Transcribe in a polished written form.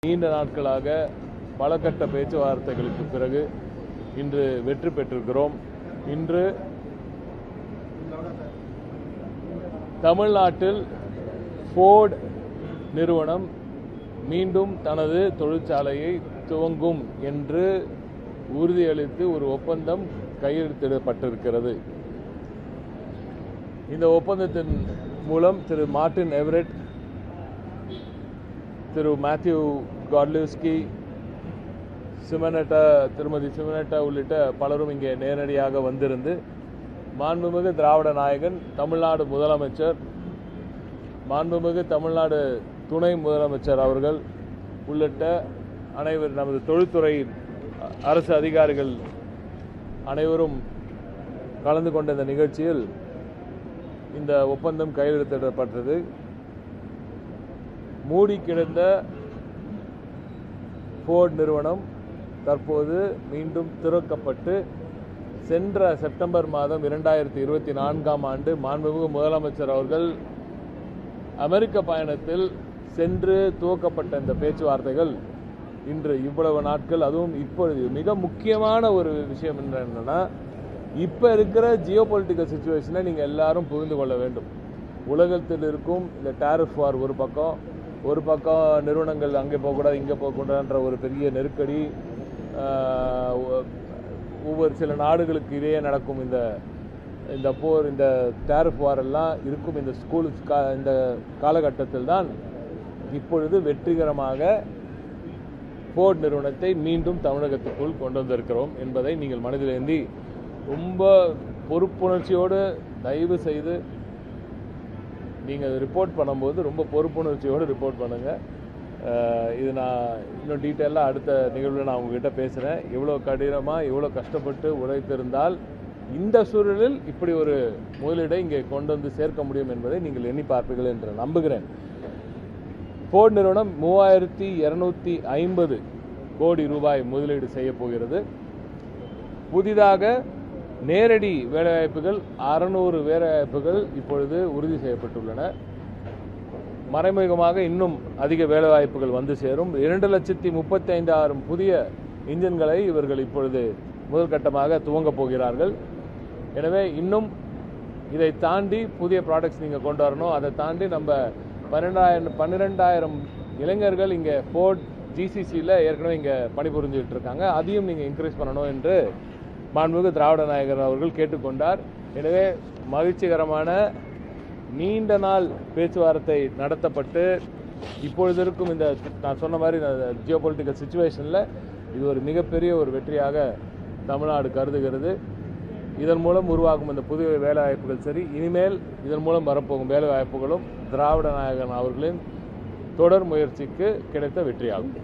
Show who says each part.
Speaker 1: நீண்ட நாட்களாக பல கட்ட பேச்சுவார்த்தைகளுக்கு பிறகு இன்று வெற்றி பெற்றிருக்கிறோம். இன்று தமிழ்நாட்டில் ஃபோர்ட் நிறுவனம் மீண்டும் தனது தொழிற்சாலையை துவங்கும் என்று உறுதியளித்து ஒரு ஒப்பந்தம் கையெழுத்திடப்பட்டிருக்கிறது. இந்த ஒப்பந்தத்தின் மூலம் திரு மார்டின் எவரெட், திரு மேத்யூ காட்லிவ்ஸ்கி, திருமதி சிமனட்டா உள்ளிட்ட பலரும் இங்கே நேரடியாக வந்திருந்து மாண்புமிகு திராவிட நாயகன், தமிழ்நாடு முதலமைச்சர், மாண்புமிகு தமிழ்நாடு துணை முதலமைச்சர் அவர்கள் உள்ளிட்ட அனைவரும், நமது தொழில்துறையின் அரசு அதிகாரிகள் அனைவரும் கலந்து கொண்ட இந்த நிகழ்ச்சியில் இந்த ஒப்பந்தம் கையெழுத்திடப்பட்டது. மூடி கிடந்த ஃபோர்ட் நிறுவனம் தற்போது மீண்டும் திறக்கப்பட்டு சென்ற செப்டம்பர் மாதம் 2024ஆம் ஆண்டு மாண்புமிகு முதலமைச்சர் அவர்கள் அமெரிக்க பயணத்தில் சென்று துவக்கப்பட்ட இந்த பேச்சுவார்த்தைகள் இன்று இவ்வளவு நாட்கள், அதுவும் இப்பொழுது மிக முக்கியமான ஒரு விஷயம் என்னன்னா, இப்போ இருக்கிற ஜியோ பொலிட்டிக்கல் சிச்சுவேஷனை நீங்கள் எல்லாரும் புரிந்து கொள்ள வேண்டும். உலகத்தில் இருக்கும் இந்த டேரிஃப் வார் ஒரு பக்கம் நிறுவனங்கள் அங்கே போகக்கூடாது இங்கே போகக்கூடாதுன்ற ஒரு பெரிய நெருக்கடி, ஒவ்வொரு சில நாடுகளுக்கு இடையே நடக்கும் இந்த போர், இந்த டேரிஃப் வார் எல்லாம் இருக்கும் இந்த காலகட்டத்தில் தான் இப்பொழுது வெற்றிகரமாக ஃபோர்ட் நிறுவனத்தை மீண்டும் தமிழகத்துக்குள் கொண்டு வந்திருக்கிறோம் என்பதை நீங்கள் மனதில் ஏந்தி ரொம்ப பொறுப்புணர்ச்சியோடு தயவு செய்து நீங்கள் ரிப்போர்ட் பண்ணும்போது ரொம்ப பொறுப்புணர்ச்சியோடு ரிப்போர்ட் பண்ணுங்கள். இது நான் இன்னும் டீட்டெயிலாக அடுத்த நிகழ்வில் நான் உங்ககிட்ட பேசுகிறேன். எவ்வளோ கடினமாக எவ்வளோ கஷ்டப்பட்டு உழைத்திருந்தால் இந்த சூழலில் இப்படி ஒரு முதலீடை இங்கே கொண்டு வந்து சேர்க்க முடியும் என்பதை நீங்கள் எண்ணி பார்ப்பீர்கள் என்று நம்புகிறேன். ஃபோர்ட் நிறுவனம் 3250 கோடி ரூபாய் முதலீடு செய்ய போகிறது. புதிதாக நேரடி வேலைவாய்ப்புகள் 600 வேலைவாய்ப்புகள் இப்பொழுது உறுதி செய்யப்பட்டுள்ளன. மறைமுகமாக இன்னும் அதிக வேலைவாய்ப்புகள் வந்து சேரும். 2,35,000 புதிய இன்ஜின்களை இவர்கள் இப்பொழுது முதல் கட்டமாக துவங்க போகிறார்கள். எனவே இன்னும் இதை தாண்டி புதிய ப்ராடக்ட்ஸ் நீங்கள் கொண்டு வரணும். அதை தாண்டி நம்ம 12,000 இளைஞர்கள் இங்கே ஃபோர்ட் ஜிசிசியில் ஏற்கனவே இங்கே பணிபுரிஞ்சுட்டு இருக்காங்க. அதையும் நீங்கள் இன்க்ரீஸ் பண்ணணும் என்று மாண்புமிகு திராவிட நாயகர் அவர்கள் கேட்டுக்கொண்டார். எனவே மகிழ்ச்சிகரமான நீண்ட நாள் பேச்சுவார்த்தை நடத்தப்பட்டு இப்பொழுது இருக்கும் இந்த நான் சொன்ன மாதிரி ஜியோ பொலிட்டிக்கல் சிச்சுவேஷனில் இது ஒரு மிகப்பெரிய ஒரு வெற்றியாக தமிழ்நாடு கருதுகிறது. இதன் மூலம் உருவாகும் இந்த புதிய வேலைவாய்ப்புகள் சரி, இனிமேல் இதன் மூலம் வரப்போகும் வேலைவாய்ப்புகளும் திராவிட நாயகன் அவர்களின் தொடர் முயற்சிக்கு கிடைத்த வெற்றியாகும்.